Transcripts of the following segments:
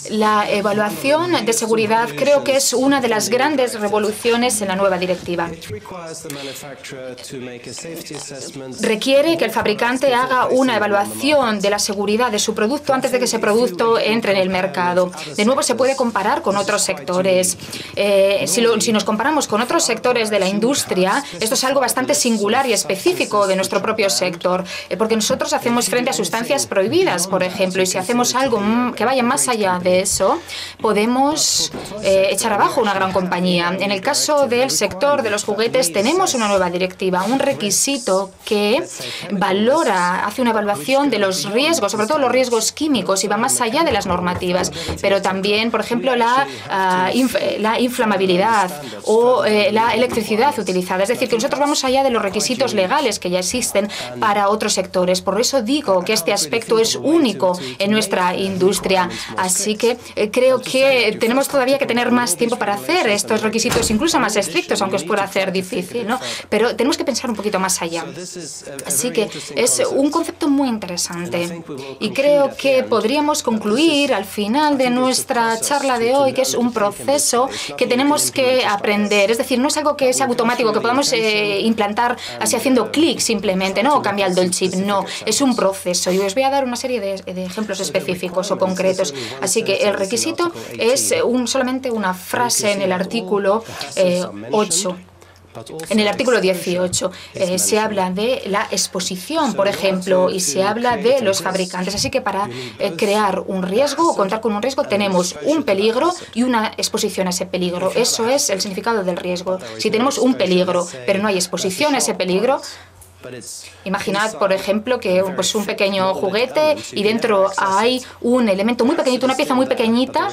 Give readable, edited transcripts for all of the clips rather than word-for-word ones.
La evaluación de seguridad creo que es una de las grandes revoluciones en la nueva directiva. Requiere que el fabricante haga una evaluación de la seguridad de su producto antes de que ese producto entre en el mercado. De nuevo, se puede comparar con otros sectores. Si nos comparamos con otros sectores de la industria, esto es algo bastante singular y específico de nuestro propio sector, porque nosotros hacemos frente a sustancias prohibidas, por ejemplo, y si hacemos algo que vaya más allá de eso, podemos echar abajo una gran compañía. En el caso del sector de los juguetes, tenemos una nueva directiva, un requisito que hace una evaluación de los riesgos, sobre todo los riesgos químicos, y va más allá de las normativas, pero también, por ejemplo, la inflamabilidad o la electricidad utilizada. Es decir, que nosotros vamos allá de los requisitos legales que ya existen para otros sectores. Por eso digo que este aspecto es único en nuestra industria. Así que creo que tenemos todavía que tener más tiempo para hacer estos requisitos incluso más estrictos, aunque os pueda hacer difícil, ¿no? Pero tenemos que pensar un poquito más allá. Así que es un concepto muy interesante y creo que podríamos concluir al final de nuestra charla de hoy que es un proceso que tenemos que aprender. Es decir, no es algo que sea automático, que podamos implantar así haciendo clic simplemente, ¿no? O cambiando el chip. No, es un proceso. Y os voy a dar una serie de ejemplos específicos o concretos. Así que el requisito es solamente una frase en el artículo 8. En el artículo 18 se habla de la exposición, por ejemplo, y se habla de los fabricantes. Así que para crear un riesgo o contar con un riesgo tenemos un peligro y una exposición a ese peligro. Eso es el significado del riesgo. Si tenemos un peligro, pero no hay exposición a ese peligro, imaginad, por ejemplo, que pues un pequeño juguete y dentro hay un elemento muy pequeñito, una pieza muy pequeñita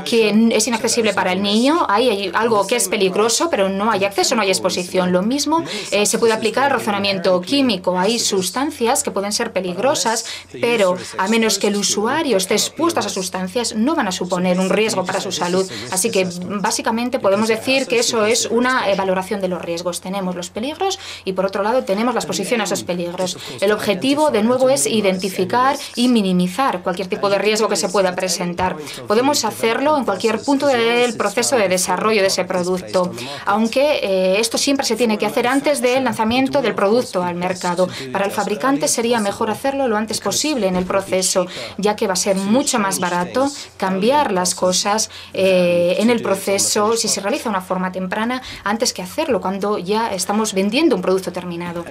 que es inaccesible para el niño. Hay algo que es peligroso, pero no hay acceso, no hay exposición. Lo mismo se puede aplicar al razonamiento químico. Hay sustancias que pueden ser peligrosas, pero a menos que el usuario esté expuesto a esas sustancias, no van a suponer un riesgo para su salud. Así que básicamente podemos decir que eso es una valoración de los riesgos. Tenemos los peligros y por otro lado tenemos la exposición a esos peligros. El objetivo, de nuevo, es identificar y minimizar cualquier tipo de riesgo que se pueda presentar. Podemos hacerlo en cualquier punto del proceso de desarrollo de ese producto, aunque esto siempre se tiene que hacer antes del lanzamiento del producto al mercado. Para el fabricante sería mejor hacerlo lo antes posible en el proceso, ya que va a ser mucho más barato cambiar las cosas en el proceso si se realiza de una forma temprana antes que hacerlo cuando ya estamos vendiendo un producto terminado.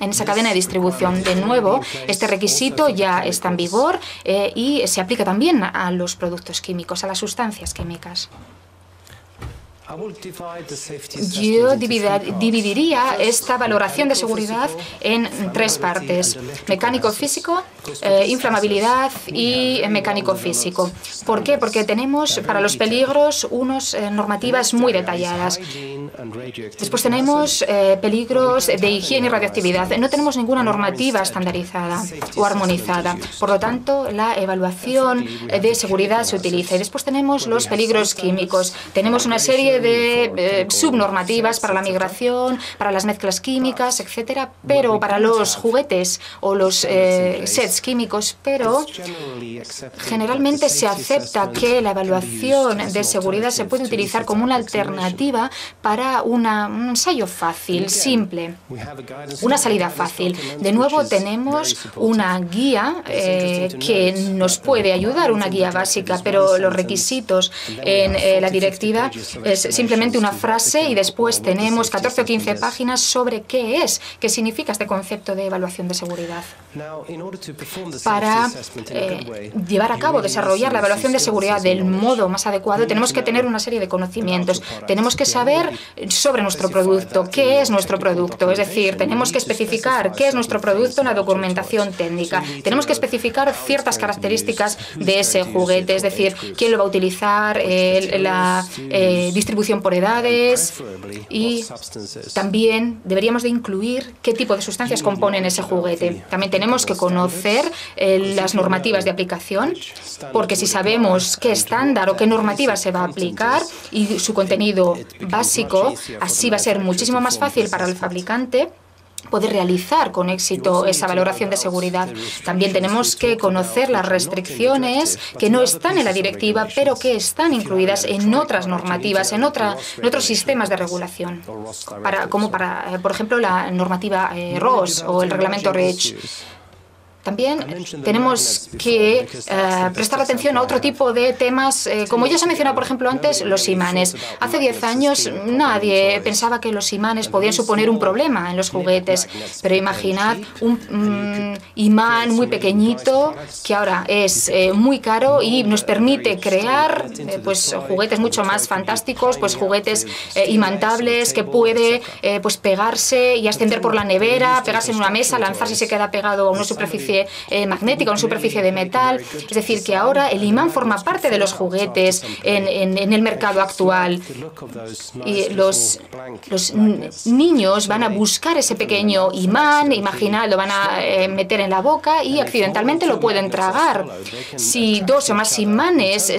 En esa cadena de distribución, de nuevo, este requisito ya está en vigor y se aplica también a los productos químicos, a las sustancias químicas. Yo dividiría esta valoración de seguridad en tres partes: mecánico-físico, inflamabilidad y mecánico-físico. ¿Por qué? Porque tenemos para los peligros unas normativas muy detalladas. Después tenemos peligros de higiene y radioactividad. No tenemos ninguna normativa estandarizada o armonizada. Por lo tanto, la evaluación de seguridad se utiliza. Y después tenemos los peligros químicos. Tenemos una serie de subnormativas para la migración, para las mezclas químicas, etcétera, pero para los juguetes o los sets químicos, pero generalmente se acepta que la evaluación de seguridad se puede utilizar como una alternativa para un ensayo fácil, simple, una salida fácil. De nuevo tenemos una guía que nos puede ayudar, una guía básica, pero los requisitos en la directiva es simplemente una frase y después tenemos 14 o 15 páginas sobre qué significa este concepto de evaluación de seguridad. Para llevar a cabo, desarrollar la evaluación de seguridad del modo más adecuado, tenemos que tener una serie de conocimientos. Tenemos que saber sobre nuestro producto, qué es nuestro producto, es decir, tenemos que especificar qué es nuestro producto en la documentación técnica. Tenemos que especificar ciertas características de ese juguete, es decir, quién lo va a utilizar, la distribución por edades, y también deberíamos de incluir qué tipo de sustancias componen ese juguete. También tenemos que conocer las normativas de aplicación, porque si sabemos qué estándar o qué normativa se va a aplicar y su contenido básico, así va a ser muchísimo más fácil para el fabricante poder realizar con éxito esa valoración de seguridad. También tenemos que conocer las restricciones que no están en la directiva, pero que están incluidas en otras normativas, en otros sistemas de regulación, como por ejemplo, la normativa RoHS o el reglamento REACH. También tenemos que prestar atención a otro tipo de temas, como ya se ha mencionado, por ejemplo, antes, los imanes. Hace 10 años nadie pensaba que los imanes podían suponer un problema en los juguetes, pero imaginad un imán muy pequeñito que ahora es muy caro y nos permite crear pues, juguetes mucho más fantásticos, pues juguetes imantables que puede pues, pegarse y ascender por la nevera, pegarse en una mesa, lanzarse y se queda pegado a una superficie magnética, una superficie de metal. Es decir, que ahora el imán forma parte de los juguetes en el mercado actual. Y los niños van a buscar ese pequeño imán, imaginad, lo van a meter en la boca y accidentalmente lo pueden tragar. Si 2 o más imanes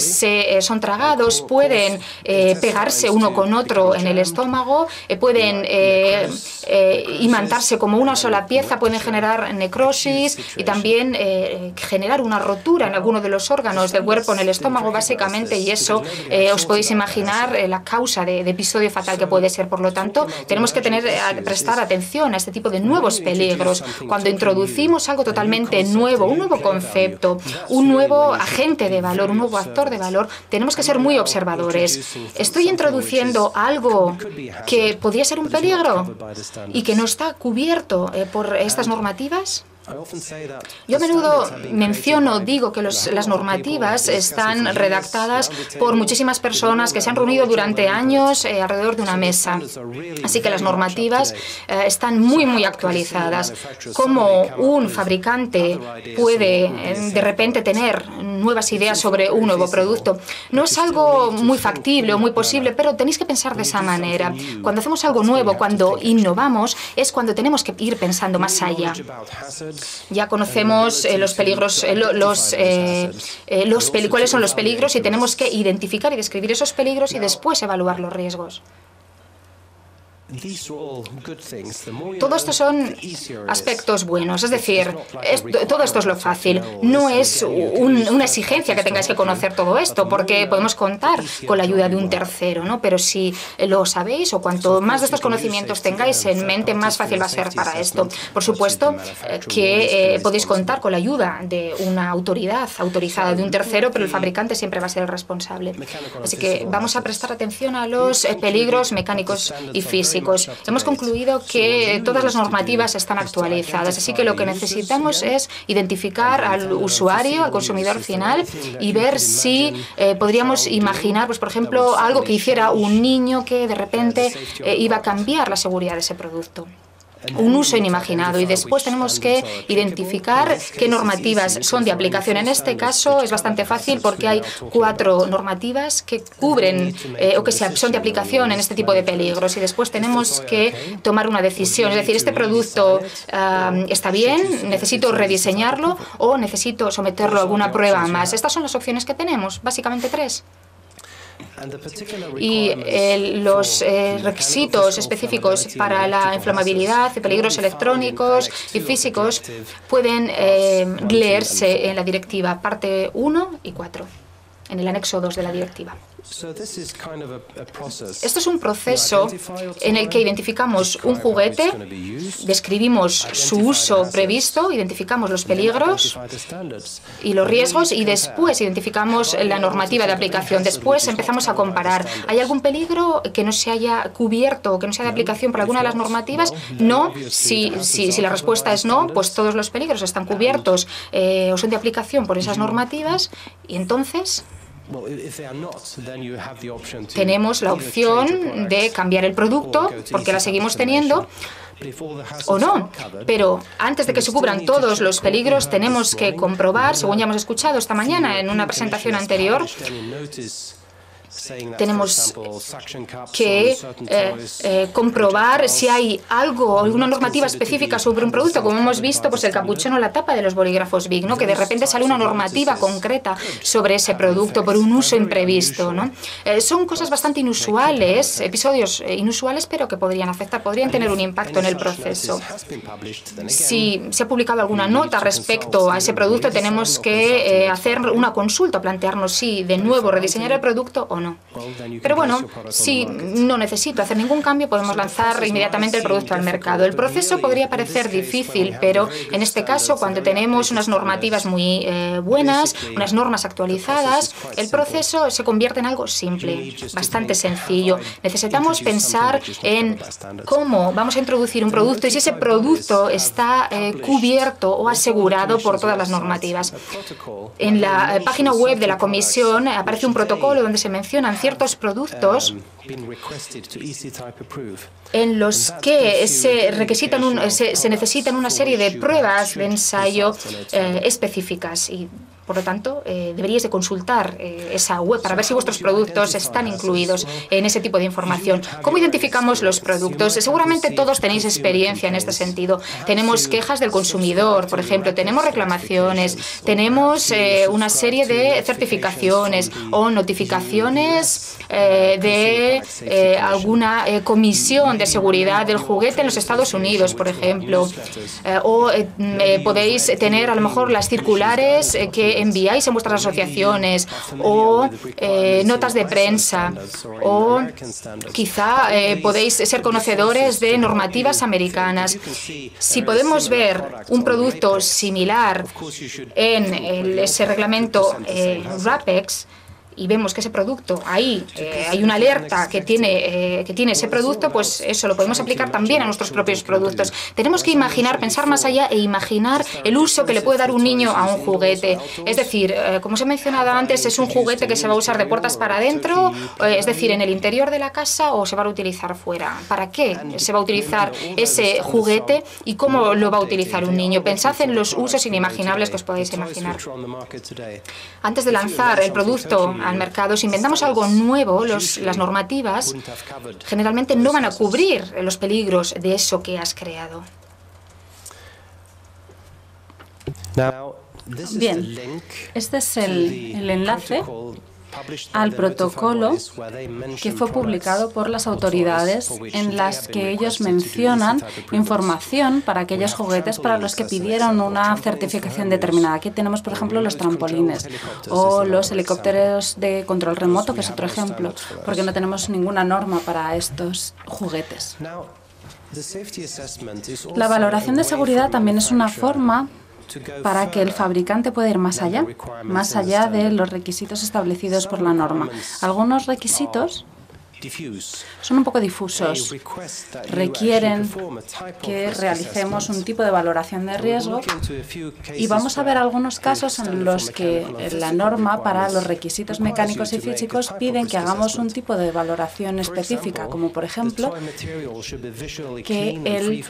son tragados, pueden pegarse uno con otro en el estómago, pueden imantarse como una sola pieza, pueden generar necrosis y también generar una rotura en alguno de los órganos del cuerpo, en el estómago básicamente, y eso os podéis imaginar la causa de episodio fatal que puede ser. Por lo tanto, tenemos que prestar atención a este tipo de nuevos peligros. Cuando introducimos algo totalmente nuevo, un nuevo concepto, un nuevo agente de valor, un nuevo actor de valor, tenemos que ser muy observadores. ¿Estoy introduciendo algo que podría ser un peligro y que no está cubierto por estas normativas? Yo a menudo digo que las normativas están redactadas por muchísimas personas que se han reunido durante años alrededor de una mesa. Así que las normativas están muy actualizadas. ¿Cómo un fabricante puede de repente tener nuevas ideas sobre un nuevo producto? No es algo muy factible o muy posible, pero tenéis que pensar de esa manera. Cuando hacemos algo nuevo, cuando innovamos, es cuando tenemos que ir pensando más allá. Ya conocemos los peligros, cuáles son los peligros y tenemos que identificar y describir esos peligros y después evaluar los riesgos. Todo esto son aspectos buenos, es decir, todo esto es lo fácil. No es una exigencia que tengáis que conocer todo esto, porque podemos contar con la ayuda de un tercero, ¿no? Pero si lo sabéis, o cuanto más de estos conocimientos tengáis en mente, más fácil va a ser para esto. Por supuesto que podéis contar con la ayuda de una autoridad autorizada, de un tercero, pero el fabricante siempre va a ser el responsable. Así que vamos a prestar atención a los peligros mecánicos y físicos. Hemos concluido que todas las normativas están actualizadas, así que lo que necesitamos es identificar al usuario, al consumidor final, y ver si podríamos imaginar, pues, por ejemplo, algo que hiciera un niño que de repente iba a cambiar la seguridad de ese producto. Un uso inimaginado, y después tenemos que identificar qué normativas son de aplicación. En este caso es bastante fácil porque hay 4 normativas que cubren o que son de aplicación en este tipo de peligros, y después tenemos que tomar una decisión, es decir, este producto está bien, necesito rediseñarlo o necesito someterlo a alguna prueba más. Estas son las opciones que tenemos, básicamente 3. Y los requisitos específicos para la inflamabilidad, peligros electrónicos y físicos pueden leerse en la directiva parte 1 y 4, en el anexo 2 de la directiva. Esto es un proceso en el que identificamos un juguete, describimos su uso previsto, identificamos los peligros y los riesgos, y después identificamos la normativa de aplicación. Después empezamos a comparar. ¿Hay algún peligro que no se haya cubierto o que no sea de aplicación por alguna de las normativas? No. Si la respuesta es no, pues todos los peligros están cubiertos o son de aplicación por esas normativas, y entonces tenemos la opción de cambiar el producto, porque la seguimos teniendo, o no. Pero antes de que se cubran todos los peligros, tenemos que comprobar, según ya hemos escuchado esta mañana en una presentación anterior, Tenemos que comprobar si hay algo, alguna normativa específica sobre un producto, como hemos visto, pues el capuchón o la tapa de los bolígrafos Bic, ¿no? Que de repente sale una normativa concreta sobre ese producto por un uso imprevisto, ¿no? Son cosas bastante inusuales, episodios inusuales, pero que podrían afectar, podrían tener un impacto en el proceso. Si se ha publicado alguna nota respecto a ese producto, tenemos que hacer una consulta, plantearnos si de nuevo rediseñar el producto o no. Pero bueno, si no necesito hacer ningún cambio, podemos lanzar inmediatamente el producto al mercado. El proceso podría parecer difícil, pero en este caso, cuando tenemos unas normativas muy buenas, unas normas actualizadas, el proceso se convierte en algo simple, bastante sencillo. Necesitamos pensar en cómo vamos a introducir un producto y si ese producto está cubierto o asegurado por todas las normativas. En la página web de la Comisión aparece un protocolo donde se mencionan ciertos productos en los que se necesitan una serie de pruebas de ensayo específicas y, por lo tanto, deberíais de consultar esa web para ver si vuestros productos están incluidos en ese tipo de información. ¿Cómo identificamos los productos? Seguramente todos tenéis experiencia en este sentido. Tenemos quejas del consumidor, por ejemplo, tenemos reclamaciones, tenemos una serie de certificaciones o notificaciones de alguna comisión de seguridad del juguete en los Estados Unidos, por ejemplo. Podéis tener a lo mejor las circulares que enviáis en vuestras asociaciones o notas de prensa o quizá podéis ser conocedores de normativas americanas. Si podemos ver un producto similar en ese reglamento RAPEX, y vemos que ese producto, ahí hay una alerta que tiene ese producto, pues eso lo podemos aplicar también a nuestros propios productos. Tenemos que imaginar, pensar más allá e imaginar el uso que le puede dar un niño a un juguete. Es decir, como os he mencionado antes, es un juguete que se va a usar de puertas para adentro, es decir, en el interior de la casa, o se va a utilizar fuera. ¿Para qué se va a utilizar ese juguete y cómo lo va a utilizar un niño? Pensad en los usos inimaginables que os podéis imaginar. Antes de lanzar el producto al mercado, si inventamos algo nuevo, las normativas generalmente no van a cubrir los peligros de eso que has creado. Bien, este es el enlace al protocolo que fue publicado por las autoridades, en las que ellos mencionan información para aquellos juguetes para los que pidieron una certificación determinada. Aquí tenemos, por ejemplo, los trampolines o los helicópteros de control remoto, que es otro ejemplo, porque no tenemos ninguna norma para estos juguetes. La valoración de seguridad también es una forma para que el fabricante pueda ir más allá de los requisitos establecidos por la norma. Algunos requisitos son un poco difusos. Requieren que realicemos un tipo de valoración de riesgo y vamos a ver algunos casos en los que la norma para los requisitos mecánicos y físicos piden que hagamos un tipo de valoración específica, como por ejemplo que el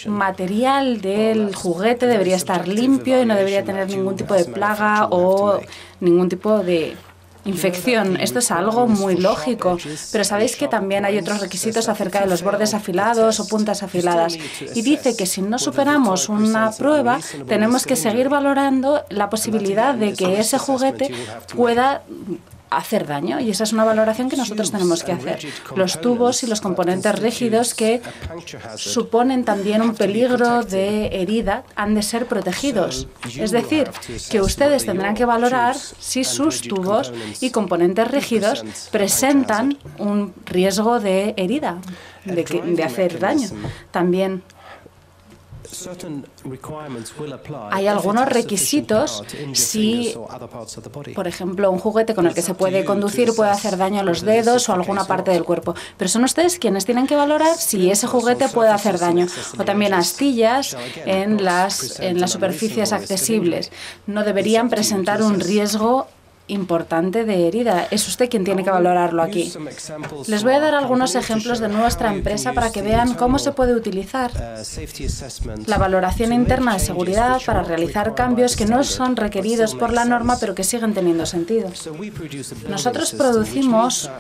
material del juguete debería estar limpio y no debería tener ningún tipo de plaga o ningún tipo de infección. Esto es algo muy lógico, pero sabéis que también hay otros requisitos acerca de los bordes afilados o puntas afiladas. Y dice que si no superamos una prueba, tenemos que seguir valorando la posibilidad de que ese juguete pueda hacer daño, y esa es una valoración que nosotros tenemos que hacer. Los tubos y los componentes rígidos que suponen también un peligro de herida han de ser protegidos. Es decir, que ustedes tendrán que valorar si sus tubos y componentes rígidos presentan un riesgo de herida, de hacer daño. También hay algunos requisitos si, por ejemplo, un juguete con el que se puede conducir puede hacer daño a los dedos o a alguna parte del cuerpo. Pero son ustedes quienes tienen que valorar si ese juguete puede hacer daño. O también astillas en las superficies accesibles. No deberían presentar un riesgo importante de herida. Es usted quien tiene que valorarlo aquí. Les voy a dar algunos ejemplos de nuestra empresa para que vean cómo se puede utilizar la valoración interna de seguridad para realizar cambios que no son requeridos por la norma, pero que siguen teniendo sentido. Nosotros producimos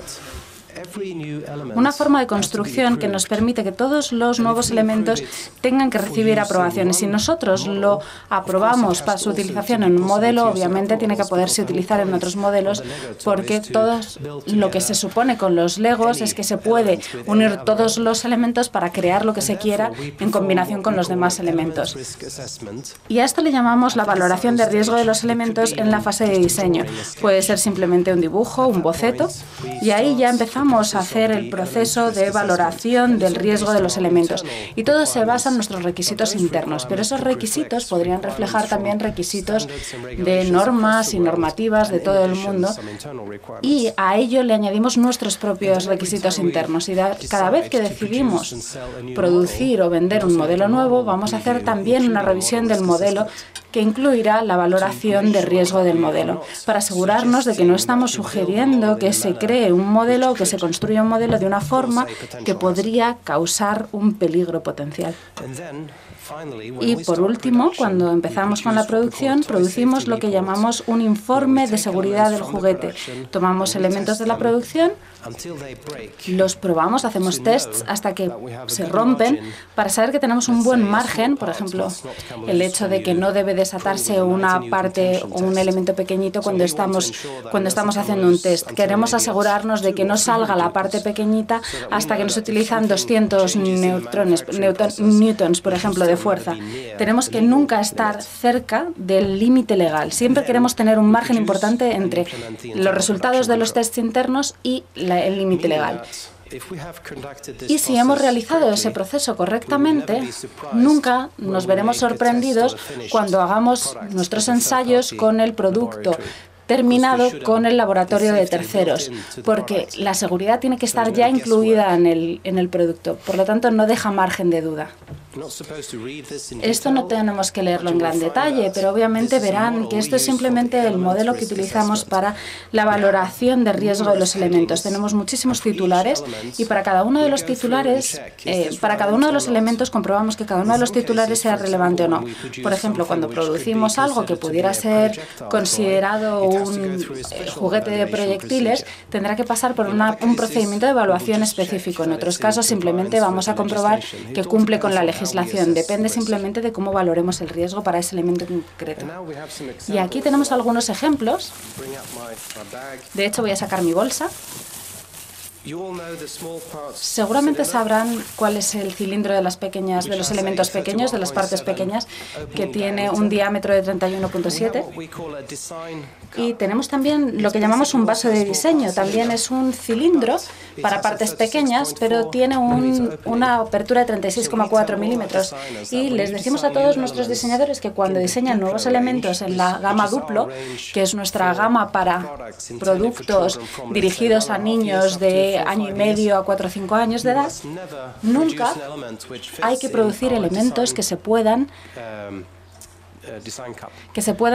una forma de construcción que nos permite que todos los nuevos elementos tengan que recibir aprobaciones. Si nosotros lo aprobamos para su utilización en un modelo, obviamente tiene que poderse utilizar en otros modelos, porque todo lo que se supone con los Legos es que se puede unir todos los elementos para crear lo que se quiera en combinación con los demás elementos. Y a esto le llamamos la valoración de riesgo de los elementos en la fase de diseño. Puede ser simplemente un dibujo, un boceto, y ahí ya empezamos a hacer el proceso de valoración del riesgo de los elementos. Y todo se basa en nuestros requisitos internos, pero esos requisitos podrían reflejar también requisitos de normas y normativas de todo el mundo, y a ello le añadimos nuestros propios requisitos internos. Y cada vez que decidimos producir o vender un modelo nuevo, vamos a hacer también una revisión del modelo que incluirá la valoración de riesgo del modelo, para asegurarnos de que no estamos sugiriendo que se cree un modelo o que se construya un modelo de una forma que podría causar un peligro potencial. Y por último, cuando empezamos con la producción, producimos lo que llamamos un informe de seguridad del juguete. Tomamos elementos de la producción, los probamos, hacemos tests hasta que se rompen para saber que tenemos un buen margen. Por ejemplo, el hecho de que no debe desatarse una parte o un elemento pequeñito cuando estamos haciendo un test. Queremos asegurarnos de que no salga la parte pequeñita hasta que nos utilizan 200 newtons, por ejemplo, de fuerza. Tenemos que nunca estar cerca del límite legal. Siempre queremos tener un margen importante entre los resultados de los tests internos y el límite legal. Y si hemos realizado ese proceso correctamente, nunca nos veremos sorprendidos cuando hagamos nuestros ensayos con el producto terminado con el laboratorio de terceros, porque la seguridad tiene que estar ya incluida en el producto. Por lo tanto, no deja margen de duda. Esto no tenemos que leerlo en gran detalle, pero obviamente verán que esto es simplemente el modelo que utilizamos para la valoración de riesgo de los elementos. Tenemos muchísimos titulares y para cada uno de los titulares, para cada uno de los elementos comprobamos que cada uno de los titulares sea relevante o no. Por ejemplo, cuando producimos algo que pudiera ser considerado un juguete de proyectiles, tendrá que pasar por un procedimiento de evaluación específico. En otros casos, simplemente vamos a comprobar que cumple con la legislación. Depende simplemente de cómo valoremos el riesgo para ese elemento concreto. Y aquí tenemos algunos ejemplos. De hecho, voy a sacar mi bolsa. Seguramente sabrán cuál es el cilindro de los elementos pequeños, de las partes pequeñas, que tiene un diámetro de 31.7. Y tenemos también lo que llamamos un vaso de diseño. También es un cilindro para partes pequeñas, pero tiene una apertura de 36,4 milímetros. Y les decimos a todos nuestros diseñadores que cuando diseñan nuevos elementos en la gama Duplo, que es nuestra gama para productos dirigidos a niños de año y medio a 4 o 5 años de edad, nunca hay que producir elementos que se puedan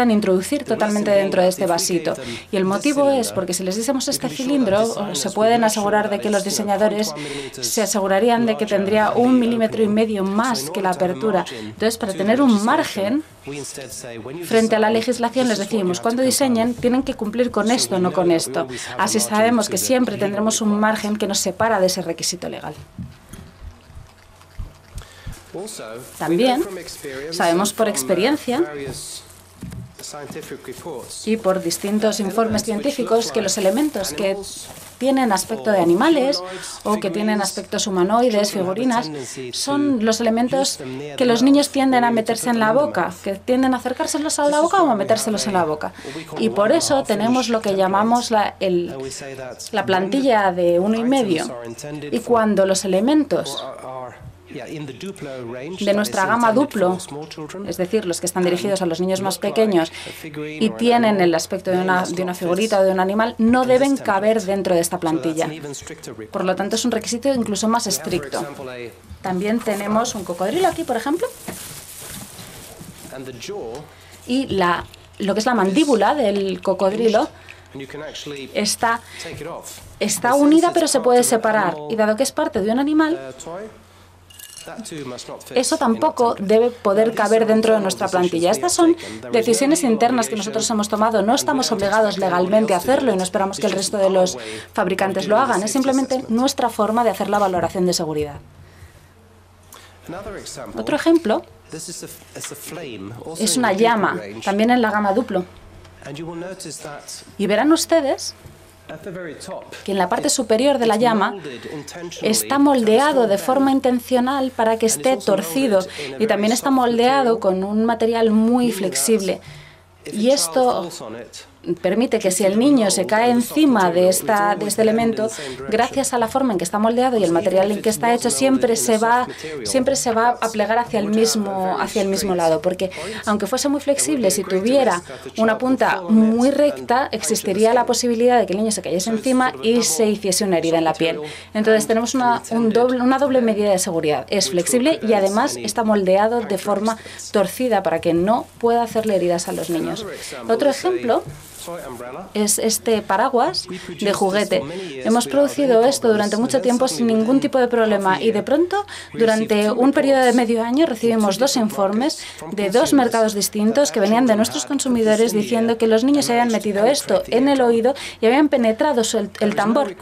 introducir totalmente dentro de este vasito. Y el motivo es porque si les diésemos este cilindro, se pueden asegurar de que los diseñadores se asegurarían de que tendría 1,5 milímetros más que la apertura. Entonces, para tener un margen frente a la legislación, les decimos, cuando diseñen, tienen que cumplir con esto, no con esto. Así sabemos que siempre tendremos un margen que nos separa de ese requisito legal. También sabemos por experiencia y por distintos informes científicos que los elementos que tienen aspecto de animales o que tienen aspectos humanoides, figurinas, son los elementos que los niños tienden a meterse en la boca, que tienden a acercárselos a la boca o a metérselos en la boca. Y por eso tenemos lo que llamamos la plantilla de 1,5. Y cuando los elementos de nuestra gama Duplo, es decir, los que están dirigidos a los niños más pequeños y tienen el aspecto de una figurita o de un animal, no deben caber dentro de esta plantilla. Por lo tanto, es un requisito incluso más estricto. También tenemos un cocodrilo aquí, por ejemplo, y lo que es la mandíbula del cocodrilo está unida pero se puede separar. Y dado que es parte de un animal, eso tampoco debe poder caber dentro de nuestra plantilla. Estas son decisiones internas que nosotros hemos tomado. No estamos obligados legalmente a hacerlo y no esperamos que el resto de los fabricantes lo hagan. Es simplemente nuestra forma de hacer la valoración de seguridad. Otro ejemplo es una llama, también en la gama Duplo. Y verán ustedes que en la parte superior de la llama está moldeado de forma intencional para que esté torcido y también está moldeado con un material muy flexible. Y esto permite que si el niño se cae encima de este elemento, gracias a la forma en que está moldeado y el material en que está hecho, siempre se va a plegar hacia el mismo lado, porque aunque fuese muy flexible, si tuviera una punta muy recta, existiría la posibilidad de que el niño se cayese encima y se hiciese una herida en la piel. Entonces tenemos una doble medida de seguridad. Es flexible y además está moldeado de forma torcida para que no pueda hacerle heridas a los niños. Otro ejemplo es este paraguas de juguete. Hemos producido esto durante mucho tiempo sin ningún tipo de problema y de pronto, durante un periodo de medio año, recibimos 2 informes de 2 mercados distintos que venían de nuestros consumidores diciendo que los niños se habían metido esto en el oído y habían penetrado el tambor.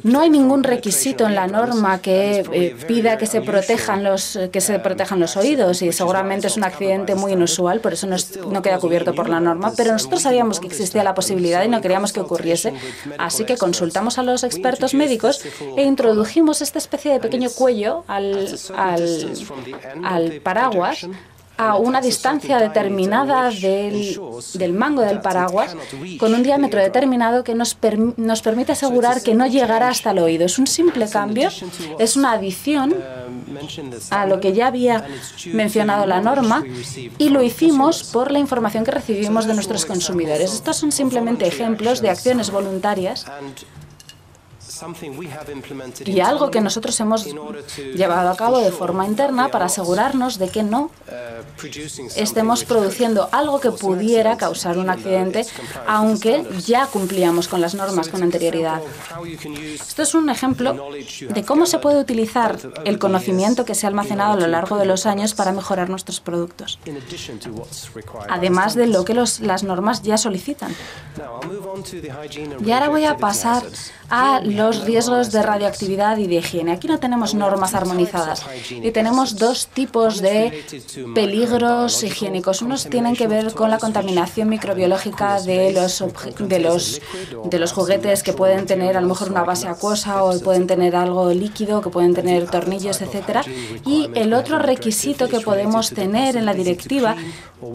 No hay ningún requisito en la norma que pida que se protejan los oídos y seguramente es un accidente muy inusual, por eso no queda cubierto por la norma, pero nosotros sabíamos que existía la posibilidad y no queríamos que ocurriese, así que consultamos a los expertos médicos e introdujimos esta especie de pequeño cuello al paraguas a una distancia determinada del mango del paraguas con un diámetro determinado que nos permite asegurar que no llegará hasta el oído. Es un simple cambio, es una adición a lo que ya había mencionado la norma y lo hicimos por la información que recibimos de nuestros consumidores. Estos son simplemente ejemplos de acciones voluntarias y algo que nosotros hemos llevado a cabo de forma interna para asegurarnos de que no estemos produciendo algo que pudiera causar un accidente, aunque ya cumplíamos con las normas con anterioridad. Esto es un ejemplo de cómo se puede utilizar el conocimiento que se ha almacenado a lo largo de los años para mejorar nuestros productos, además de lo que las normas ya solicitan. Y ahora voy a pasar a los riesgos de radioactividad y de higiene. Aquí no tenemos normas armonizadas y tenemos 2 tipos de peligros higiénicos. Unos tienen que ver con la contaminación microbiológica de los juguetes que pueden tener a lo mejor una base acuosa o pueden tener algo líquido, que pueden tener tornillos, etcétera. Y el otro requisito que podemos tener en la directiva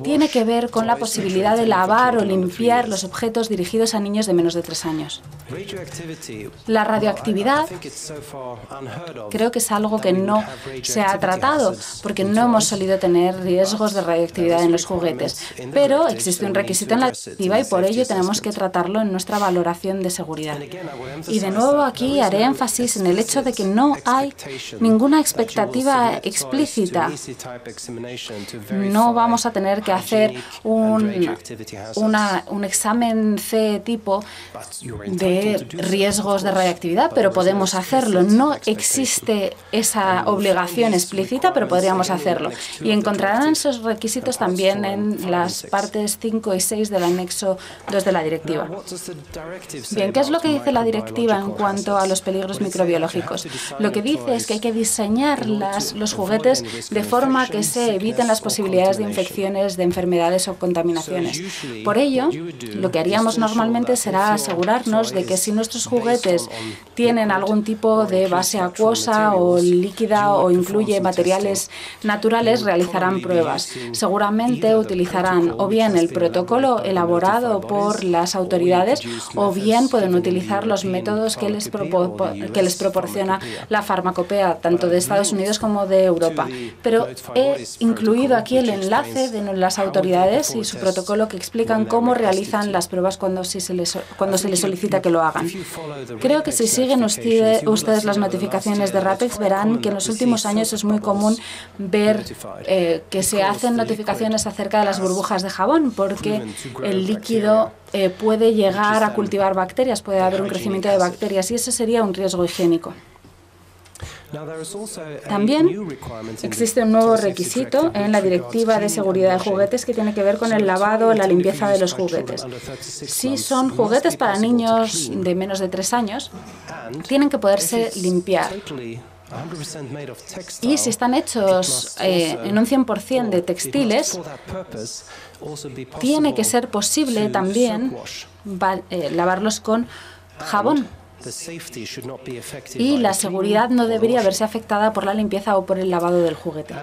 tiene que ver con la posibilidad de lavar o limpiar los objetos dirigidos a niños de menos de 3 años. La radioactividad creo que es algo que no se ha tratado porque no hemos solido tener riesgos de radioactividad en los juguetes, pero existe un requisito en la directiva y por ello tenemos que tratarlo en nuestra valoración de seguridad. Y de nuevo aquí haré énfasis en el hecho de que no hay ninguna expectativa explícita. No vamos a tener que hacer un examen C tipo de riesgos de radioactividad, pero podemos hacerlo. No existe esa obligación explícita, pero podríamos hacerlo. Y encontrarán esos requisitos también en las partes 5 y 6 del anexo 2 de la directiva. Bien, ¿qué es lo que dice la directiva en cuanto a los peligros microbiológicos? Lo que dice es que hay que diseñar los juguetes de forma que se eviten las posibilidades de infecciones, de enfermedades o contaminaciones. Por ello, lo que haríamos normalmente será asegurarnos de que si nuestros juguetes tienen algún tipo de base acuosa o líquida o incluye materiales naturales, realizarán pruebas. Seguramente utilizarán o bien el protocolo elaborado por las autoridades o bien pueden utilizar los métodos que les proporciona la farmacopea, tanto de Estados Unidos como de Europa. Pero he incluido aquí el enlace de las autoridades y su protocolo que explican cómo realizan las pruebas cuando se les solicita que lo hagan. Creo creo que si siguen ustedes las notificaciones de RAPEX verán que en los últimos años es muy común ver que se hacen notificaciones acerca de las burbujas de jabón, porque el líquido puede llegar a cultivar bacterias, puede haber un crecimiento de bacterias y ese sería un riesgo higiénico. También existe un nuevo requisito en la Directiva de Seguridad de Juguetes que tiene que ver con el lavado o la limpieza de los juguetes. Si son juguetes para niños de menos de 3 años, tienen que poderse limpiar. Y si están hechos en un 100% de textiles, tiene que ser posible también lavarlos con jabón. Y la seguridad no debería verse afectada por la limpieza o por el lavado del juguete.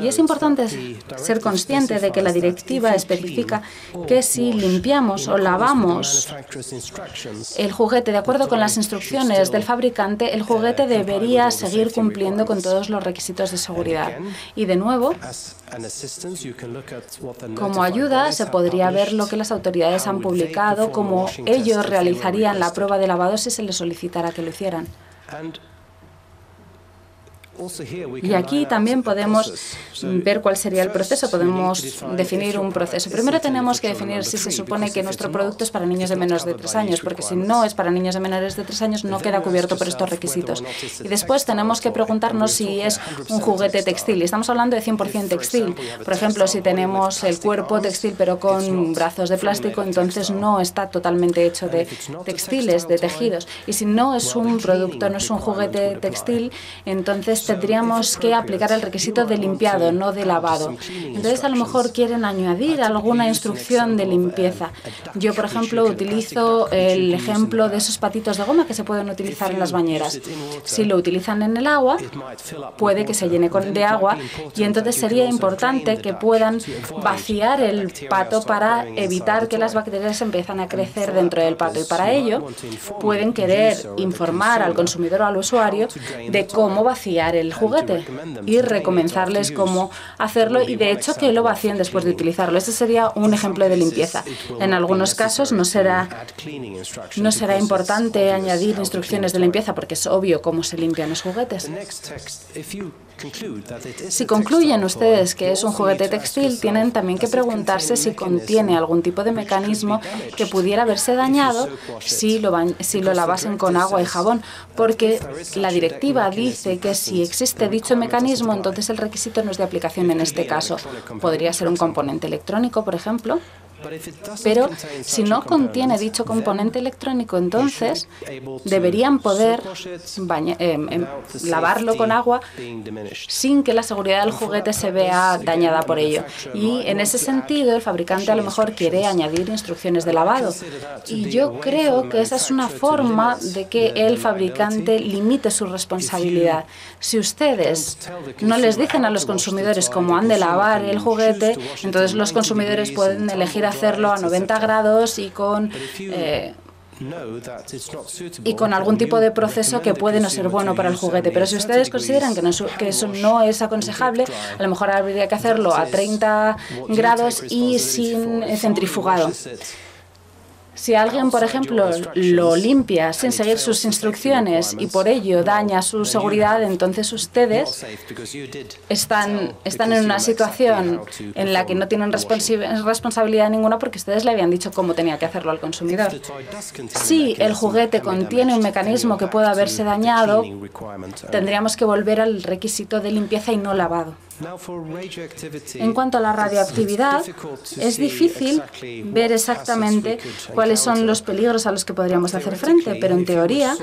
Y es importante ser consciente de que la directiva especifica que si limpiamos o lavamos el juguete de acuerdo con las instrucciones del fabricante, el juguete debería seguir cumpliendo con todos los requisitos de seguridad. Y de nuevo, como ayuda, se podría ver lo que las autoridades han publicado, cómo ellos realizarían la prueba de lavado si se les solicitara que lo hicieran. Y aquí también podemos ver cuál sería el proceso, podemos definir un proceso. Primero tenemos que definir si se supone que nuestro producto es para niños de menos de 3 años, porque si no es para niños de menores de 3 años no queda cubierto por estos requisitos. Y después tenemos que preguntarnos si es un juguete textil. Y estamos hablando de 100% textil. Por ejemplo, si tenemos el cuerpo textil pero con brazos de plástico, entonces no está totalmente hecho de textiles, de tejidos. Y si no es un producto, no es un juguete textil, entonces tendríamos que aplicar el requisito de limpiado, no de lavado. Entonces, a lo mejor quieren añadir alguna instrucción de limpieza. Yo, por ejemplo, utilizo el ejemplo de esos patitos de goma que se pueden utilizar en las bañeras. Si lo utilizan en el agua, puede que se llene de agua y entonces sería importante que puedan vaciar el pato para evitar que las bacterias empiezan a crecer dentro del pato. Y para ello, pueden querer informar al consumidor o al usuario de cómo vaciar el juguete y recomenzarles cómo hacerlo y de hecho que lo vacíen después de utilizarlo. Este sería un ejemplo de limpieza. En algunos casos no será importante añadir instrucciones de limpieza porque es obvio cómo se limpian los juguetes. Si concluyen ustedes que es un juguete textil, tienen también que preguntarse si contiene algún tipo de mecanismo que pudiera haberse dañado si lo lavasen con agua y jabón, porque la directiva dice que si existe dicho mecanismo, entonces el requisito no es de aplicación en este caso. Podría ser un componente electrónico, por ejemplo. Pero si no contiene dicho componente electrónico, entonces deberían poder lavarlo con agua sin que la seguridad del juguete se vea dañada por ello. Y en ese sentido, el fabricante a lo mejor quiere añadir instrucciones de lavado. Y yo creo que esa es una forma de que el fabricante limite su responsabilidad. Si ustedes no les dicen a los consumidores cómo han de lavar el juguete, entonces los consumidores pueden elegir hacerlo a 90 grados y con algún tipo de proceso que puede no ser bueno para el juguete. Pero si ustedes consideran que eso no es aconsejable, a lo mejor habría que hacerlo a 30 grados y sin centrifugado. Si alguien, por ejemplo, lo limpia sin seguir sus instrucciones y por ello daña su seguridad, entonces ustedes están en una situación en la que no tienen responsabilidad ninguna porque ustedes le habían dicho cómo tenía que hacerlo al consumidor. Si el juguete contiene un mecanismo que pueda haberse dañado, tendríamos que volver al requisito de limpieza y no lavado. En cuanto a la radioactividad, es difícil ver exactamente cuáles son los peligros a los que podríamos hacer frente, pero en teoría,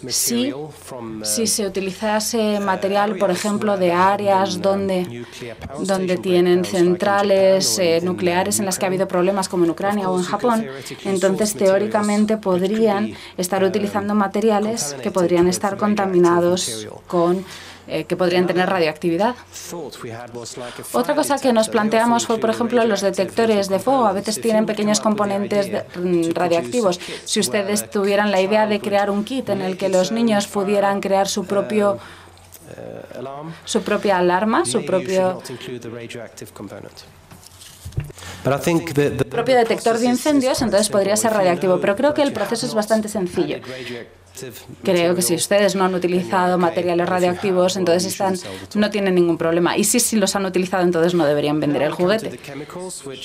si se utilizase material, por ejemplo, de áreas donde tienen centrales nucleares en las que ha habido problemas como en Ucrania o en Japón, entonces teóricamente podrían estar utilizando materiales que podrían estar contaminados que podrían tener radioactividad. Otra cosa que nos planteamos fue, por ejemplo, los detectores de fuego. A veces tienen pequeños componentes radioactivos. Si ustedes tuvieran la idea de crear un kit en el que los niños pudieran crear su propia alarma, propio detector de incendios, entonces podría ser radiactivo. Pero creo que el proceso es bastante sencillo. Creo que si ustedes no han utilizado materiales radioactivos, entonces no tienen ningún problema. Y si los han utilizado, entonces no deberían vender el juguete.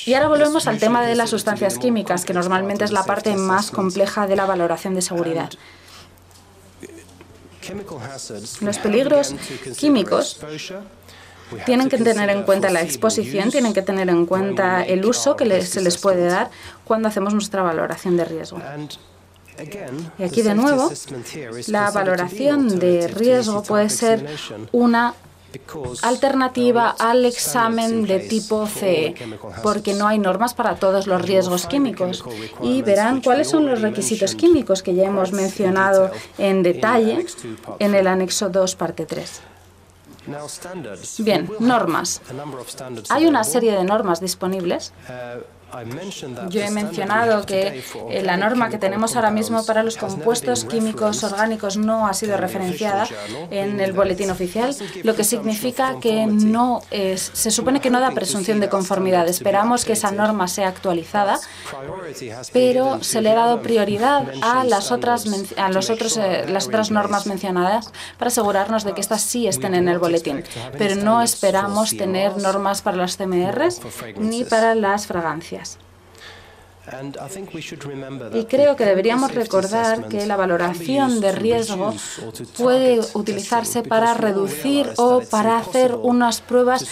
Y ahora volvemos al tema de las sustancias químicas, que normalmente es la parte más compleja de la valoración de seguridad. Los peligros químicos tienen que tener en cuenta la exposición, tienen que tener en cuenta el uso que se les puede dar cuando hacemos nuestra valoración de riesgo. Y aquí de nuevo, la valoración de riesgo puede ser una alternativa al examen de tipo CE, porque no hay normas para todos los riesgos químicos. Y verán cuáles son los requisitos químicos que ya hemos mencionado en detalle en el anexo 2, parte 3. Bien, normas. Hay una serie de normas disponibles. Yo he mencionado que la norma que tenemos ahora mismo para los compuestos químicos orgánicos no ha sido referenciada en el boletín oficial, lo que significa que se supone que no da presunción de conformidad. Esperamos que esa norma sea actualizada, pero se le ha dado prioridad a las otras normas mencionadas para asegurarnos de que estas sí estén en el boletín. Pero no esperamos tener normas para los CMRs ni para las fragancias. Y creo que deberíamos recordar que la valoración de riesgo puede utilizarse para reducir o para hacer unas pruebas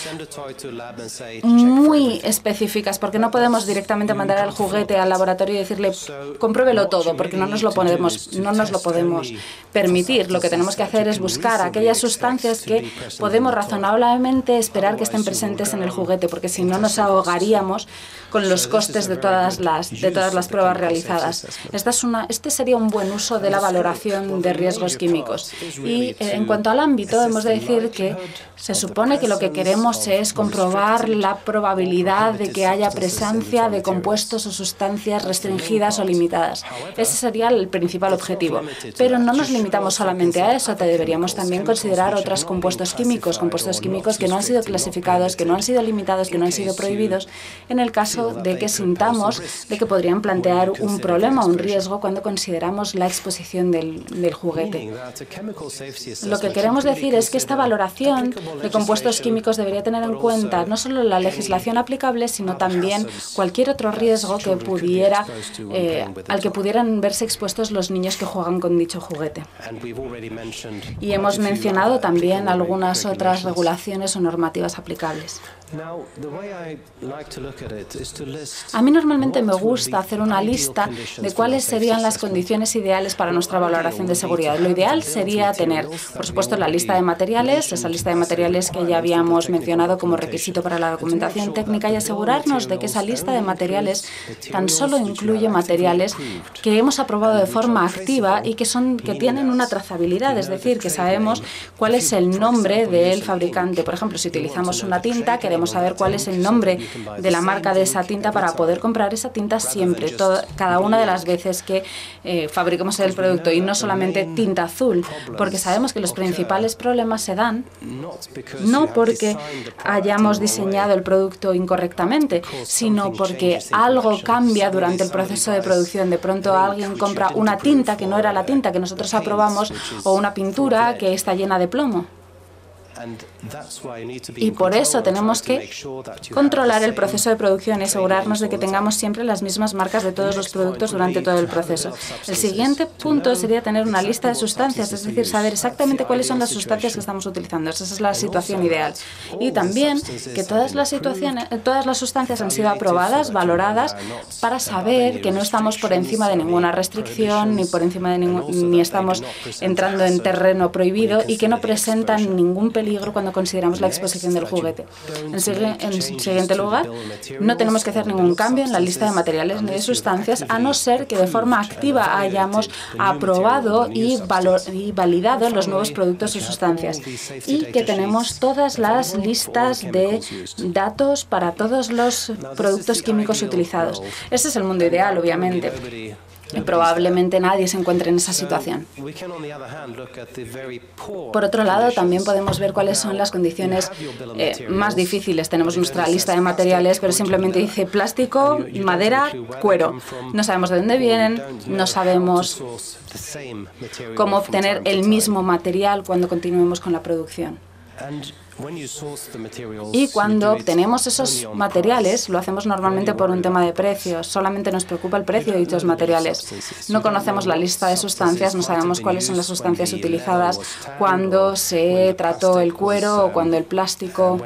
muy específicas, porque no podemos directamente mandar el juguete al laboratorio y decirle compruébelo todo, porque no nos lo podemos permitir. Lo que tenemos que hacer es buscar aquellas sustancias que podemos razonablemente esperar que estén presentes en el juguete, porque si no nos ahogaríamos con los costes de todas las pruebas realizadas. Este sería un buen uso de la valoración de riesgos químicos. Y en cuanto al ámbito, hemos de decir que se supone que lo que queremos es comprobar la probabilidad de que haya presencia de compuestos o sustancias restringidas o limitadas. Ese sería el principal objetivo. Pero no nos limitamos solamente a eso. Deberíamos también considerar otros compuestos químicos que no han sido clasificados, que no han sido limitados, que no han sido prohibidos, en el caso de que sintamos de que podrían plantear un problema o un riesgo cuando consideramos la exposición del juguete. Lo que queremos decir es que esta valoración de compuestos químicos debería tener en cuenta no solo la legislación aplicable, sino también cualquier otro riesgo que al que pudieran verse expuestos los niños que juegan con dicho juguete. Y hemos mencionado también algunas otras regulaciones o normativas aplicables. A mí normalmente me gusta hacer una lista de cuáles serían las condiciones ideales para nuestra valoración de seguridad. Lo ideal sería tener, por supuesto, la lista de materiales, esa lista de materiales que ya habíamos mencionado como requisito para la documentación técnica, y asegurarnos de que esa lista de materiales tan solo incluye materiales que hemos aprobado de forma activa y que tienen una trazabilidad, es decir, que sabemos cuál es el nombre del fabricante. Por ejemplo, si utilizamos una tinta, queremos saber cuál es el nombre de la marca de esa tinta para poder comprar esa tinta siempre, cada una de las veces que fabriquemos el producto, y no solamente tinta azul, porque sabemos que los principales problemas se dan no porque hayamos diseñado el producto incorrectamente, sino porque algo cambia durante el proceso de producción. De pronto alguien compra una tinta que no era la tinta que nosotros aprobamos, o una pintura que está llena de plomo. Y por eso tenemos que controlar el proceso de producción y asegurarnos de que tengamos siempre las mismas marcas de todos los productos durante todo el proceso. El siguiente punto sería tener una lista de sustancias, es decir, saber exactamente cuáles son las sustancias que estamos utilizando. Esa es la situación ideal. Y también que todas las sustancias han sido aprobadas, valoradas, para saber que no estamos por encima de ninguna restricción, ni estamos entrando en terreno prohibido, y que no presentan ningún peligro cuando consideramos la exposición del juguete. En siguiente lugar, no tenemos que hacer ningún cambio en la lista de materiales ni de sustancias, a no ser que de forma activa hayamos aprobado y validado los nuevos productos o sustancias, y que tenemos todas las listas de datos para todos los productos químicos utilizados. Ese es el mundo ideal, obviamente. Probablemente nadie se encuentre en esa situación. Por otro lado, también podemos ver cuáles son las condiciones más difíciles. Tenemos nuestra lista de materiales, pero simplemente dice plástico, madera, cuero. No sabemos de dónde vienen, no sabemos cómo obtener el mismo material cuando continuemos con la producción. Y cuando obtenemos esos materiales, lo hacemos normalmente por un tema de precios. Solamente nos preocupa el precio de dichos materiales. No conocemos la lista de sustancias, no sabemos cuáles son las sustancias utilizadas cuando se trató el cuero o cuando el plástico,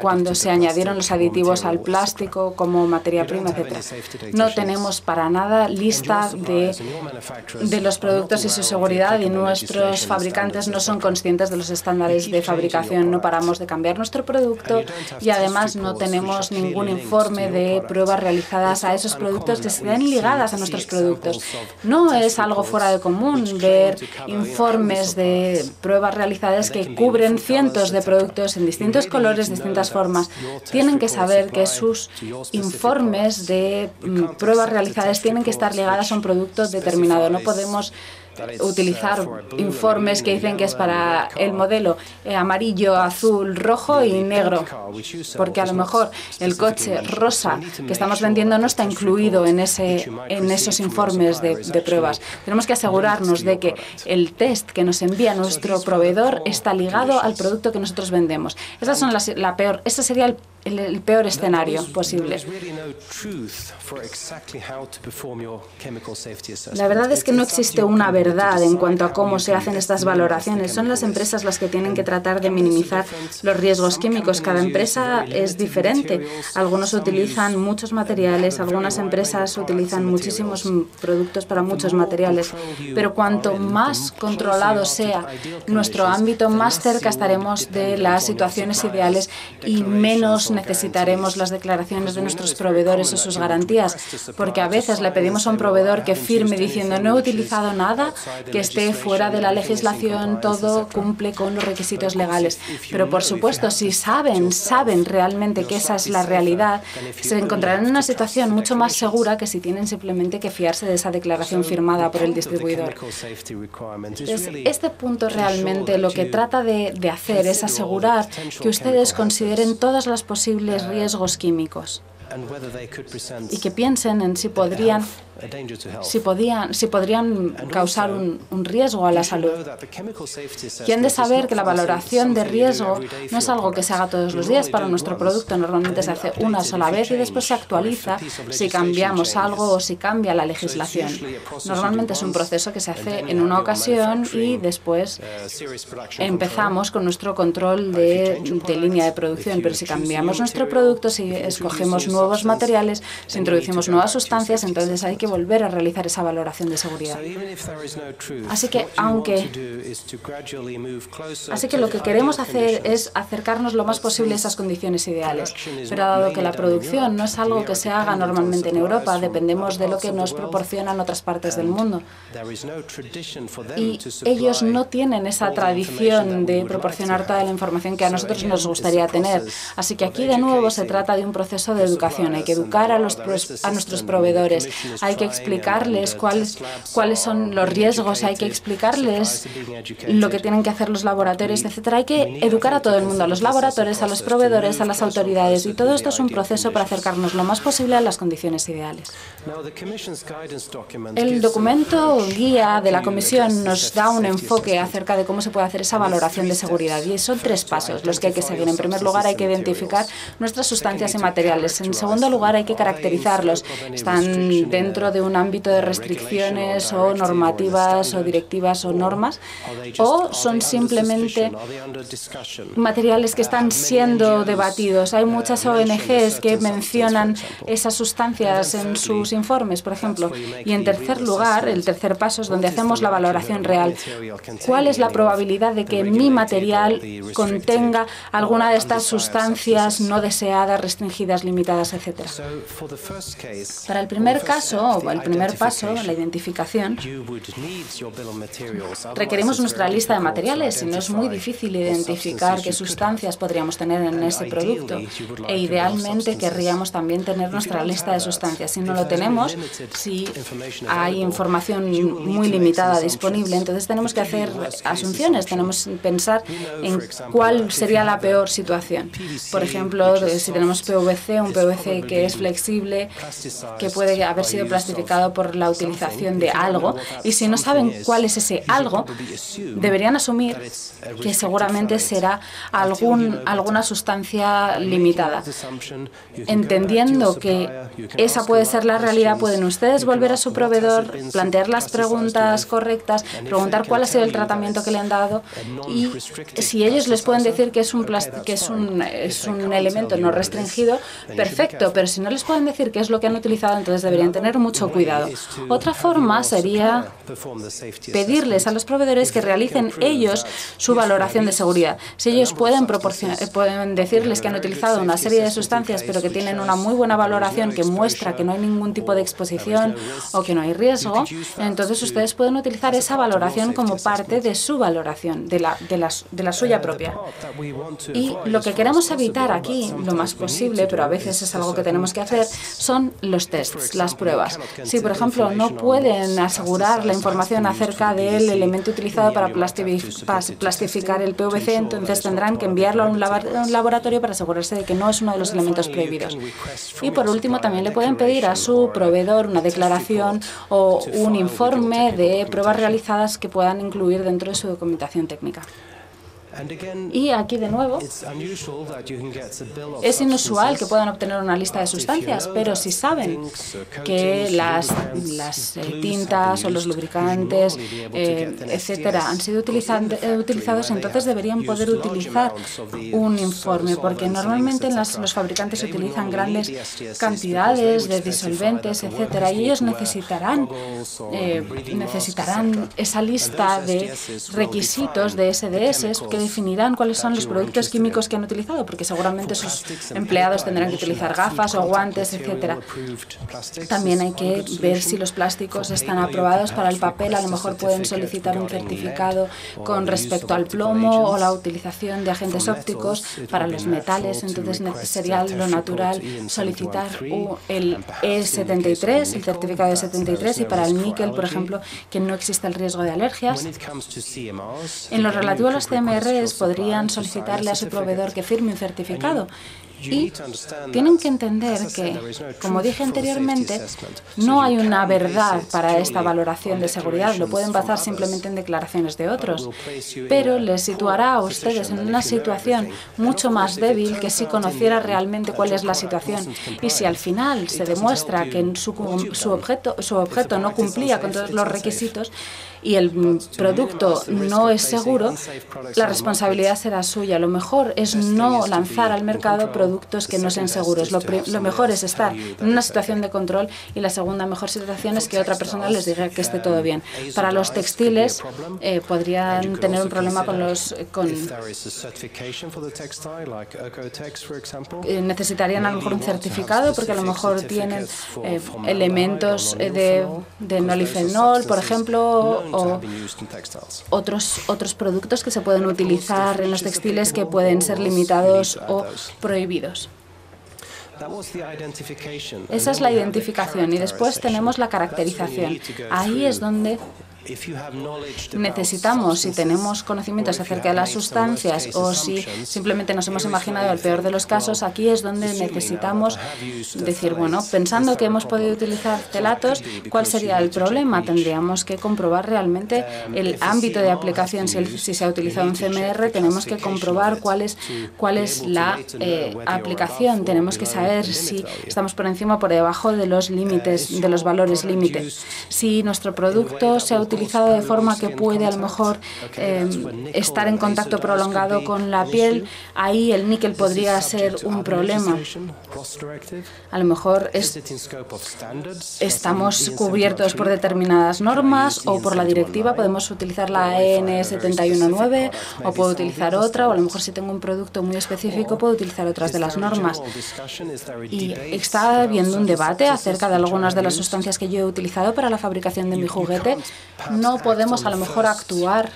cuando se añadieron los aditivos al plástico como materia prima, etc. No tenemos para nada lista de los productos y su seguridad, y nuestros fabricantes no son conscientes de los estándares de fabricación. No paramos de cambiar nuestro producto y además no tenemos ningún informe de pruebas realizadas a esos productos que estén ligadas a nuestros productos. No es algo fuera de común ver informes de pruebas realizadas que cubren cientos de productos en distintos colores, distintas formas. Tienen que saber que sus informes de pruebas realizadas tienen que estar ligadas a un producto determinado. No podemos utilizar informes que dicen que es para el modelo amarillo, azul, rojo y negro, porque a lo mejor el coche rosa que estamos vendiendo no está incluido en esos informes de pruebas. Tenemos que asegurarnos de que el test que nos envía nuestro proveedor está ligado al producto que nosotros vendemos. Ese sería el peor escenario posible. La verdad es que no existe una verdad en cuanto a cómo se hacen estas valoraciones. Son las empresas las que tienen que tratar de minimizar los riesgos químicos. Cada empresa es diferente. Algunos utilizan muchos materiales, algunas empresas utilizan muchísimos productos para muchos materiales. Pero cuanto más controlado sea nuestro ámbito, más cerca estaremos de las situaciones ideales y menos necesitaremos las declaraciones de nuestros proveedores o sus garantías, porque a veces le pedimos a un proveedor que firme diciendo no he utilizado nada que esté fuera de la legislación, todo cumple con los requisitos legales. Pero por supuesto, si saben realmente que esa es la realidad, se encontrarán en una situación mucho más segura que si tienen simplemente que fiarse de esa declaración firmada por el distribuidor. Este punto realmente lo que trata de hacer es asegurar que ustedes consideren todos los posibles riesgos químicos y que piensen en si podrían causar un riesgo a la salud. Y han de saber que la valoración de riesgo no es algo que se haga todos los días para nuestro producto. Normalmente se hace una sola vez y después se actualiza si cambiamos algo o si cambia la legislación. Normalmente es un proceso que se hace en una ocasión y después empezamos con nuestro control de línea de producción. Pero si cambiamos nuestro producto, si escogemos nuevos materiales, si introducimos nuevas sustancias, entonces hay que volver a realizar esa valoración de seguridad. Así que lo que queremos hacer es acercarnos lo más posible a esas condiciones ideales. Pero dado que la producción no es algo que se haga normalmente en Europa, dependemos de lo que nos proporcionan otras partes del mundo. Y ellos no tienen esa tradición de proporcionar toda la información que a nosotros nos gustaría tener. Así que aquí de nuevo se trata de un proceso de educación. Hay que educar a nuestros proveedores, hay que explicarles cuáles son los riesgos, hay que explicarles lo que tienen que hacer los laboratorios, etcétera. Hay que educar a todo el mundo, a los laboratorios, a los proveedores, a las autoridades, y todo esto es un proceso para acercarnos lo más posible a las condiciones ideales. El documento guía de la Comisión nos da un enfoque acerca de cómo se puede hacer esa valoración de seguridad, y son 3 pasos los que hay que seguir. En primer lugar, hay que identificar nuestras sustancias y materiales. En segundo lugar, hay que caracterizarlos. Están dentro de un ámbito de restricciones o normativas o directivas o normas, o son simplemente materiales que están siendo debatidos. Hay muchas ONGs que mencionan esas sustancias en sus informes, por ejemplo. Y en tercer lugar, el tercer paso es donde hacemos la valoración real. ¿Cuál es la probabilidad de que mi material contenga alguna de estas sustancias no deseadas, restringidas, limitadas, etcétera? Para el primer caso, no, el primer paso, la identificación, requerimos nuestra lista de materiales y no es muy difícil identificar qué sustancias podríamos tener en ese producto. E idealmente querríamos también tener nuestra lista de sustancias. Si no lo tenemos, si hay información muy limitada disponible, entonces tenemos que hacer asunciones, tenemos que pensar en cuál sería la peor situación. Por ejemplo, si tenemos PVC, un PVC que es flexible, que puede haber sido plastificado por la utilización de algo, y si no saben cuál es ese algo, deberían asumir que seguramente será alguna sustancia limitada. Entendiendo que esa puede ser la realidad, pueden ustedes volver a su proveedor, plantear las preguntas correctas, preguntar cuál ha sido el tratamiento que le han dado, y si ellos les pueden decir que es un elemento no restringido, perfecto, pero si no les pueden decir qué es lo que han utilizado, entonces deberían tener mucho cuidado. Otra forma sería pedirles a los proveedores que realicen ellos su valoración de seguridad. Si ellos pueden decirles que han utilizado una serie de sustancias, pero que tienen una muy buena valoración que muestra que no hay ningún tipo de exposición o que no hay riesgo, entonces ustedes pueden utilizar esa valoración como parte de su valoración, de la suya propia. Y lo que queremos evitar aquí, lo más posible, pero a veces es algo que tenemos que hacer, son los tests, las pruebas. Si, por ejemplo, no pueden asegurar la información acerca del elemento utilizado para plastificar el PVC, entonces tendrán que enviarlo a un laboratorio para asegurarse de que no es uno de los elementos prohibidos. Y por último, también le pueden pedir a su proveedor una declaración o un informe de pruebas realizadas que puedan incluir dentro de su documentación técnica. Y aquí de nuevo, es inusual que puedan obtener una lista de sustancias, pero si saben que las tintas o los lubricantes, etcétera, han sido utilizados, entonces deberían poder utilizar un informe, porque normalmente los fabricantes utilizan grandes cantidades de disolventes, etcétera, y ellos necesitarán esa lista de requisitos de SDS que definirán cuáles son los productos químicos que han utilizado, porque seguramente sus empleados tendrán que utilizar gafas o guantes, etcétera. También hay que ver si los plásticos están aprobados para el papel. A lo mejor pueden solicitar un certificado con respecto al plomo o la utilización de agentes ópticos para los metales. Entonces sería lo natural solicitar el E73, el certificado E73, y para el níquel, por ejemplo, que no existe el riesgo de alergias. En lo relativo a los CMR, podrían solicitarle a su proveedor que firme un certificado. Y tienen que entender que, como dije anteriormente, no hay una verdad para esta valoración de seguridad. Lo pueden basar simplemente en declaraciones de otros. Pero les situará a ustedes en una situación mucho más débil que si conociera realmente cuál es la situación. Y si al final se demuestra que su objeto no cumplía con todos los requisitos y el producto no es seguro, la responsabilidad será suya. Lo mejor es no lanzar al mercado productos que no sean seguros. Lo mejor es estar en una situación de control, y la segunda mejor situación es que otra persona les diga que esté todo bien. Para los textiles podrían tener un problema necesitarían a lo mejor un certificado, porque a lo mejor tienen elementos de nolifenol, por ejemplo, o otros productos que se pueden utilizar en los textiles que pueden ser limitados o prohibidos. Esa es la identificación, y después tenemos la caracterización. Ahí es donde necesitamos, si tenemos conocimientos acerca de las sustancias o si simplemente nos hemos imaginado el peor de los casos, aquí es donde necesitamos decir, bueno, pensando que hemos podido utilizar ftalatos, ¿cuál sería el problema? Tendríamos que comprobar realmente el ámbito de aplicación. Si se ha utilizado un CMR, tenemos que comprobar cuál es la aplicación. Tenemos que saber si estamos por encima o por debajo de los límites, de los valores límites. Si nuestro producto se ha utilizado utilizado de forma que puede a lo mejor estar en contacto prolongado con la piel, ahí el níquel podría ser un problema. A lo mejor estamos cubiertos por determinadas normas o por la directiva, podemos utilizar la EN 719 o puedo utilizar otra, o a lo mejor si tengo un producto muy específico puedo utilizar otras de las normas. Y está habiendo un debate acerca de algunas de las sustancias que yo he utilizado para la fabricación de mi juguete. No podemos a lo mejor actuar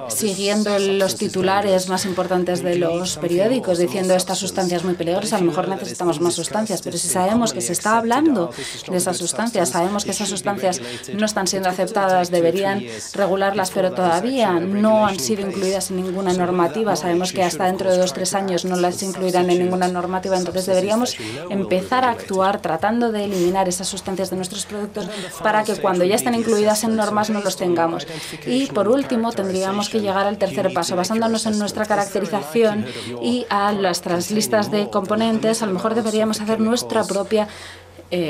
siguiendo los titulares más importantes de los periódicos diciendo estas sustancias muy peligrosas, a lo mejor necesitamos más sustancias, pero si sabemos que se está hablando de esas sustancias, sabemos que esas sustancias no están siendo aceptadas, deberían regularlas, pero todavía no han sido incluidas en ninguna normativa, sabemos que hasta dentro de 2 o 3 años no las incluirán en ninguna normativa, entonces deberíamos empezar a actuar tratando de eliminar esas sustancias de nuestros productos para que cuando ya estén incluidas en normas no los tengamos. Y por último, tendríamos que llegar al tercer paso, basándonos en nuestra caracterización y a nuestras listas de componentes, a lo mejor deberíamos hacer nuestra propia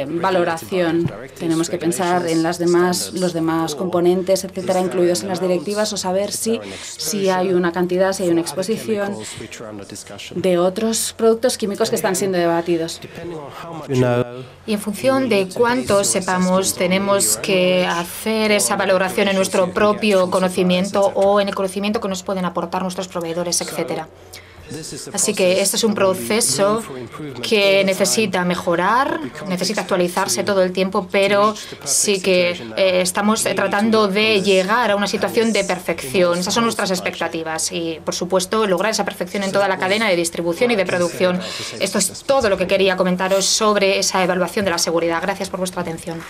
valoración. Tenemos que pensar en los demás componentes, etcétera, incluidos en las directivas, o saber si hay una cantidad, si hay una exposición de otros productos químicos que están siendo debatidos. Y en función de cuánto sepamos, tenemos que hacer esa valoración en nuestro propio conocimiento o en el conocimiento que nos pueden aportar nuestros proveedores, etcétera. Así que este es un proceso que necesita mejorar, necesita actualizarse todo el tiempo, pero sí que estamos tratando de llegar a una situación de perfección. Esas son nuestras expectativas y, por supuesto, lograr esa perfección en toda la cadena de distribución y de producción. Esto es todo lo que quería comentaros sobre esa evaluación de la seguridad. Gracias por vuestra atención.